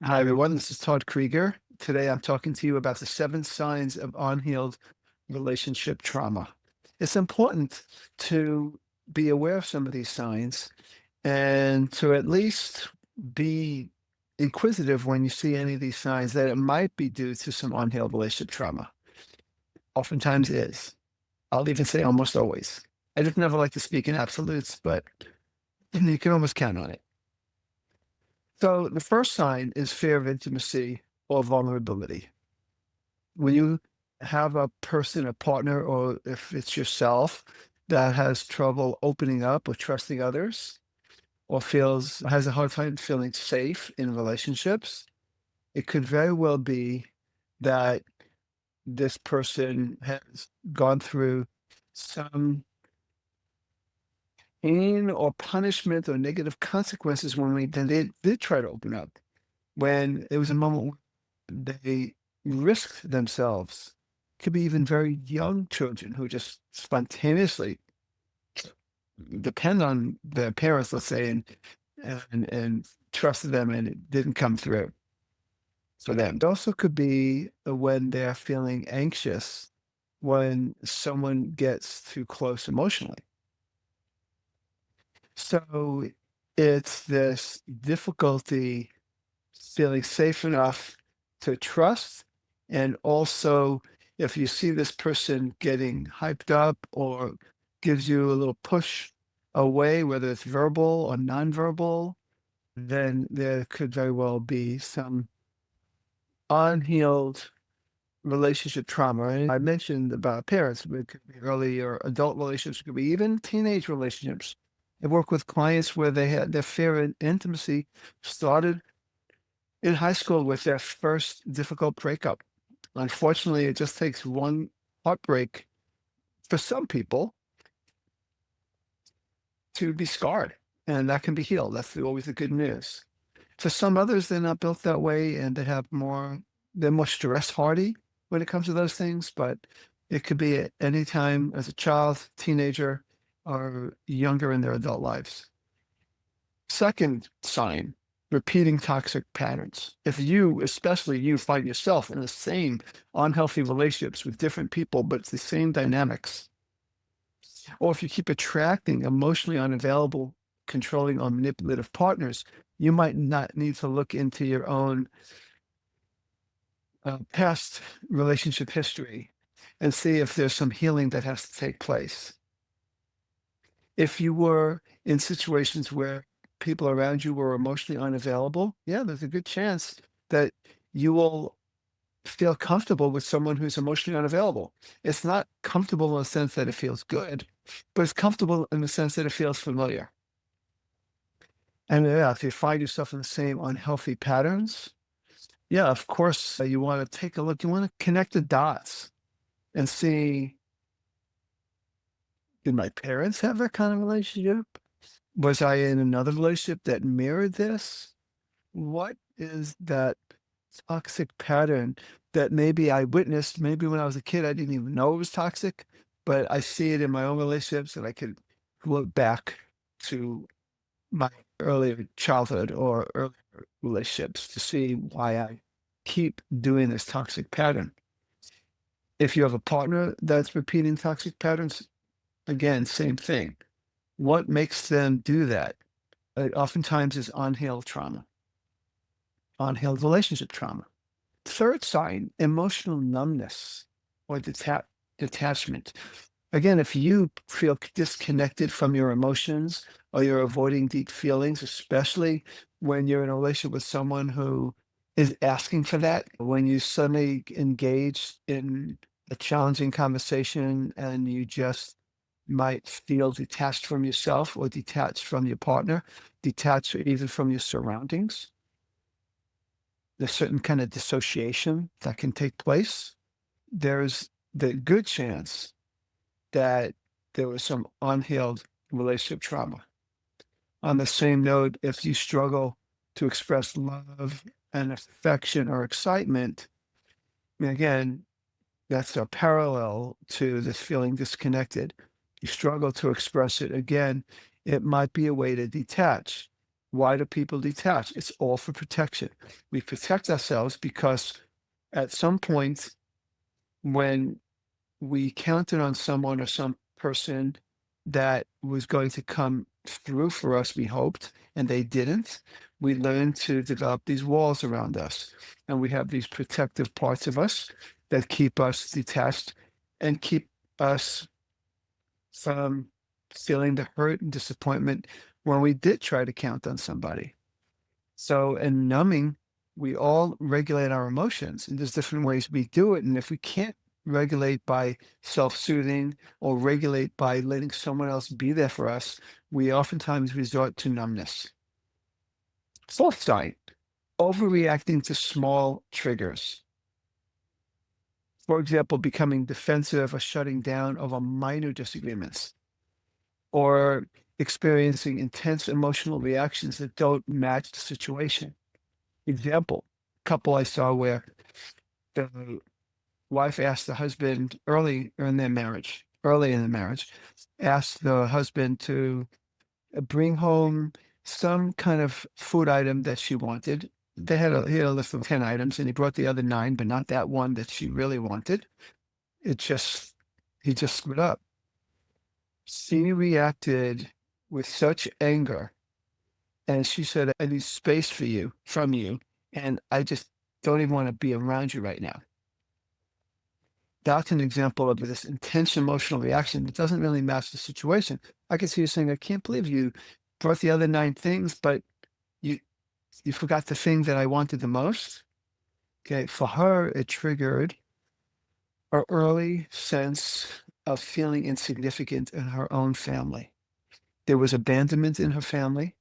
Hi, everyone. This is Todd Creager. Today, I'm talking to you about the 7 signs of unhealed relationship trauma. It's important to be aware of some of these signs and to at least be inquisitive when you see any of these signs that it might be due to some unhealed relationship trauma. Oftentimes is. I'll even say almost always. I just never like to speak in absolutes, but you can almost count on it. So the first sign is fear of intimacy or vulnerability. When you have a person, a partner, or if it's yourself that has trouble opening up or trusting others, or has a hard time feeling safe in relationships, it could very well be that this person has gone through some pain or punishment or negative consequences when they did try to open up. When it was a moment when they risked themselves. Could be even very young children who just spontaneously depend on their parents, let's say, and trusted them, and it didn't come through for them. It also could be when they're feeling anxious when someone gets too close emotionally. So it's this difficulty feeling safe enough to trust. And also, if you see this person getting hyped up or gives you a little push away, whether it's verbal or nonverbal, then there could very well be some unhealed relationship trauma. And I mentioned about parents, but it could be early or adult relationships, it could be even teenage relationships. I work with clients where they had their fear and intimacy started in high school with their first difficult breakup. Unfortunately, it just takes one heartbreak for some people to be scarred, and that can be healed. That's always the good news. For some others, they're not built that way, and they're more stress hardy when it comes to those things. But it could be at any time as a child, teenager, or younger in their adult lives. Second sign, repeating toxic patterns. If you, especially you, find yourself in the same unhealthy relationships with different people, but it's the same dynamics, or if you keep attracting emotionally unavailable, controlling, or manipulative partners, you might not need to look into your own past relationship history and see if there's some healing that has to take place. If you were in situations where people around you were emotionally unavailable, yeah, there's a good chance that you will feel comfortable with someone who's emotionally unavailable. It's not comfortable in the sense that it feels good, but it's comfortable in the sense that it feels familiar. And yeah, if you find yourself in the same unhealthy patterns, yeah, of course, you want to take a look. You want to connect the dots and see, did my parents have that kind of relationship? Was I in another relationship that mirrored this? What is that toxic pattern that maybe I witnessed? Maybe when I was a kid, I didn't even know it was toxic, but I see it in my own relationships and I could look back to my earlier childhood or earlier relationships to see why I keep doing this toxic pattern. If you have a partner that's repeating toxic patterns, again, same thing. What makes them do that? It oftentimes is unhealed trauma, unhealed relationship trauma. Third sign, emotional numbness or detachment. Again, if you feel disconnected from your emotions or you're avoiding deep feelings, especially when you're in a relationship with someone who is asking for that, when you suddenly engage in a challenging conversation and you just might feel detached from yourself or detached from your partner, detached even from your surroundings, there's certain kind of dissociation that can take place. There's the good chance that there was some unhealed relationship trauma. On the same note, if you struggle to express love and affection or excitement, again, that's a parallel to this feeling disconnected. You struggle to express it again, it might be a way to detach. Why do people detach? It's all for protection. We protect ourselves because at some point when we counted on someone or some person that was going to come through for us, we hoped, and they didn't. We learned to develop these walls around us. And we have these protective parts of us that keep us detached and keep us from feeling the hurt and disappointment when we did try to count on somebody. So in numbing, we all regulate our emotions, and there's different ways we do it. And if we can't regulate by self-soothing or regulate by letting someone else be there for us, we oftentimes resort to numbness. Fourth sign, overreacting to small triggers. For example, becoming defensive or shutting down over minor disagreements, or experiencing intense emotional reactions that don't match the situation. Example, couple I saw where the wife asked the husband early in the marriage, asked the husband to bring home some kind of food item that she wanted. He had a list of 10 items and he brought the other nine, but not that one that she really wanted. It just, he just screwed up. She reacted with such anger. And she said, I need space from you. And I just don't even want to be around you right now. That's an example of this intense emotional reaction that doesn't really match the situation. I can see you saying, I can't believe you brought the other nine things, but you you forgot the thing that I wanted the most. Okay. For her, it triggered her early sense of feeling insignificant in her own family. There was abandonment in her family.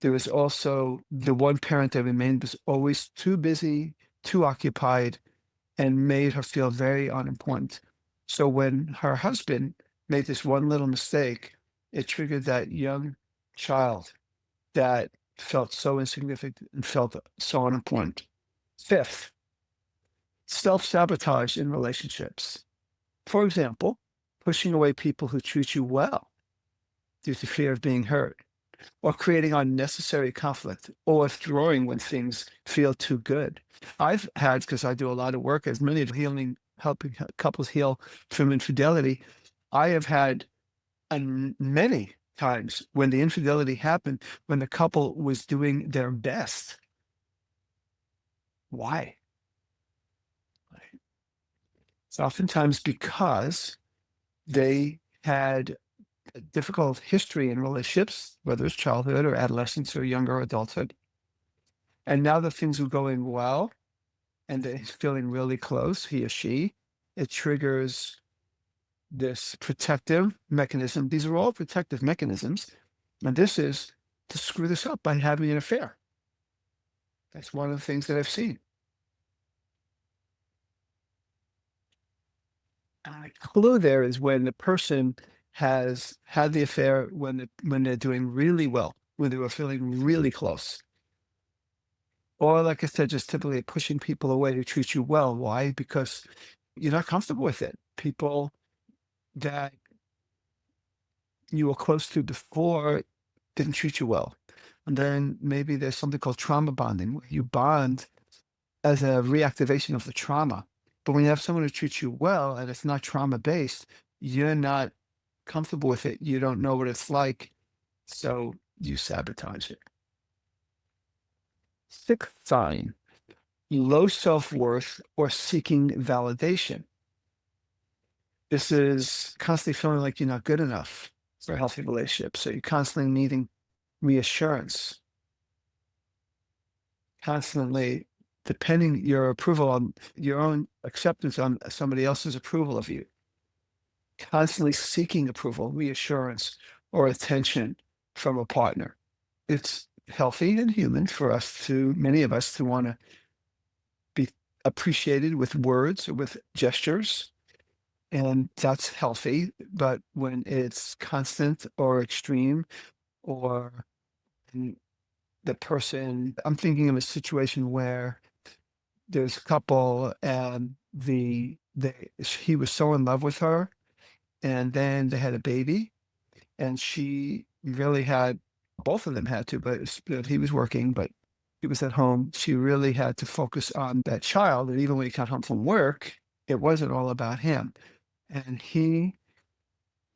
There was also the one parent that remained was always too busy, too occupied, and made her feel very unimportant. So when her husband made this one little mistake, it triggered that young child that felt so insignificant and felt so unimportant. Fifth, self-sabotage in relationships. For example, pushing away people who treat you well due to fear of being hurt, or creating unnecessary conflict, or withdrawing when things feel too good. I've had, because I do a lot of work as many healing, helping couples heal from infidelity, I have had many times when the infidelity happened, when the couple was doing their best. Why? It's oftentimes because they had a difficult history in relationships, whether it's childhood or adolescence or younger adulthood. And now that things are going well and that he's feeling really close, he or she, it triggers this protective mechanism. These are all protective mechanisms. And this is to screw this up by having an affair. That's one of the things that I've seen. A clue there is when the person has had the affair when they're doing really well, when they were feeling really close. Or like I said, just typically pushing people away who treat you well. Why? Because you're not comfortable with it. People that you were close to before didn't treat you well. And then maybe there's something called trauma bonding, where you bond as a reactivation of the trauma. But when you have someone who treats you well and it's not trauma based, you're not comfortable with it. You don't know what it's like. So you sabotage it. Sixth sign, low self worth or seeking validation. This is constantly feeling like you're not good enough for a healthy relationship. So you're constantly needing reassurance, constantly depending your approval on your own acceptance on somebody else's approval of you, constantly seeking approval, reassurance, or attention from a partner. It's healthy and human for many of us to want to be appreciated with words or with gestures. And that's healthy. But when it's constant or extreme, or the person, I'm thinking of a situation where there's a couple and he was so in love with her, and then they had a baby, and she really had both of them had to, but he was working, but he was at home. She really had to focus on that child. And even when he got home from work, it wasn't all about him. And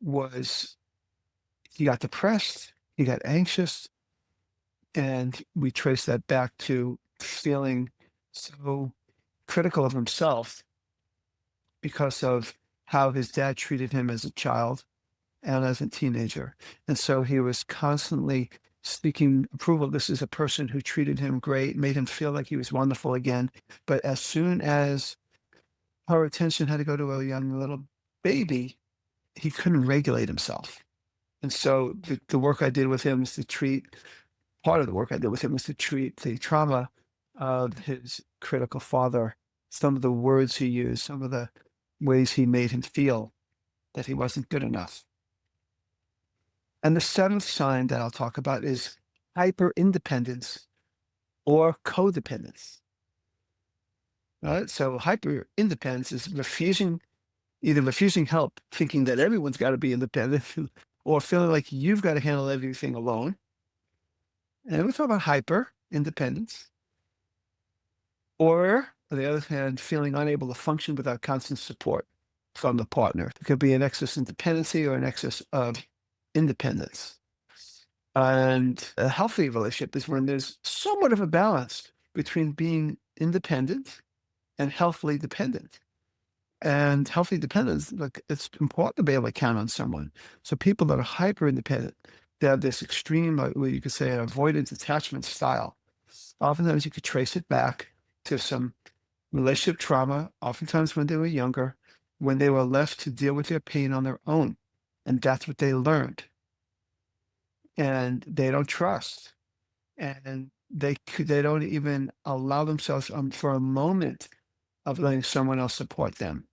was, he got depressed, he got anxious, and we traced that back to feeling so critical of himself because of how his dad treated him as a child and as a teenager. And so he was constantly seeking approval. This is a person who treated him great, made him feel like he was wonderful again. But as soon as her attention had to go to a young little baby, he couldn't regulate himself. And so the work I did with him was to treat, part of the work I did with him was to treat the trauma of his critical father, some of the words he used, some of the ways he made him feel that he wasn't good enough. And the seventh sign that I'll talk about is hyperindependence or codependence. Right? So hyperindependence is either refusing help, thinking that everyone's got to be independent, or feeling like you've got to handle everything alone. And we talk about hyperindependence. Or, on the other hand, feeling unable to function without constant support from the partner. It could be an excess in dependency or an excess of independence. And a healthy relationship is when there's somewhat of a balance between being independent and healthily dependent. And healthy dependence, like, it's important to be able to count on someone. So people that are hyper independent, they have this extreme, what you could say, an avoidance attachment style. Oftentimes you could trace it back to some relationship trauma, oftentimes when they were younger, when they were left to deal with their pain on their own. And that's what they learned. And they don't trust. And they don't even allow themselves for a moment of letting someone else support them.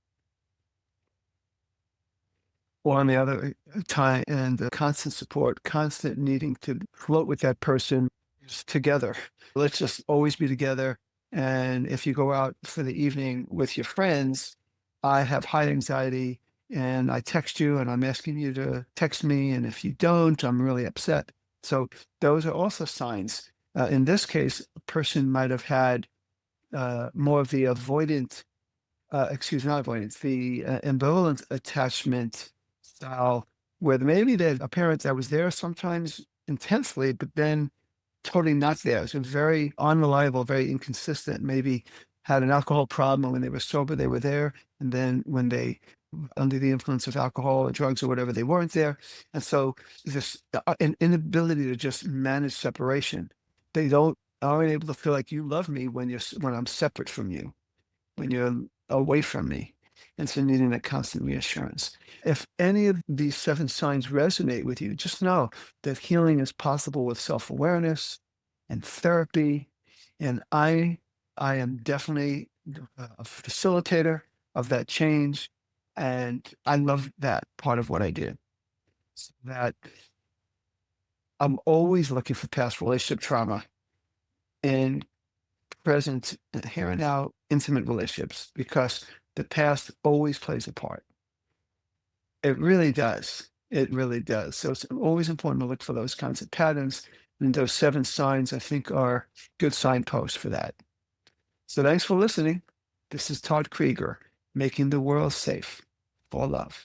Or on the other time, and the constant support, constant needing to float with that person together. Let's just always be together. And if you go out for the evening with your friends, I have high anxiety and I text you and I'm asking you to text me. And if you don't, I'm really upset. So those are also signs. In this case, a person might have had more of the avoidant, not avoidance, the ambivalent attachment style, where maybe there's a parent that was there sometimes intensely, but then totally not there. So very unreliable, very inconsistent, maybe had an alcohol problem, and when they were sober, they were there. And then when they under the influence of alcohol or drugs or whatever, they weren't there. And so this an inability to just manage separation. They aren't able to feel like you love me when I'm separate from you, when you're away from me. And so needing that constant reassurance. If any of these seven signs resonate with you, just know that healing is possible with self-awareness and therapy. And I am definitely a facilitator of that change. And I love that part of what I did. So that I'm always looking for past relationship trauma and present, here and now, intimate relationships, because the past always plays a part. It really does. It really does. So it's always important to look for those kinds of patterns. And those seven signs, I think, are good signposts for that. So thanks for listening. This is Todd Creager, making the world safe for love.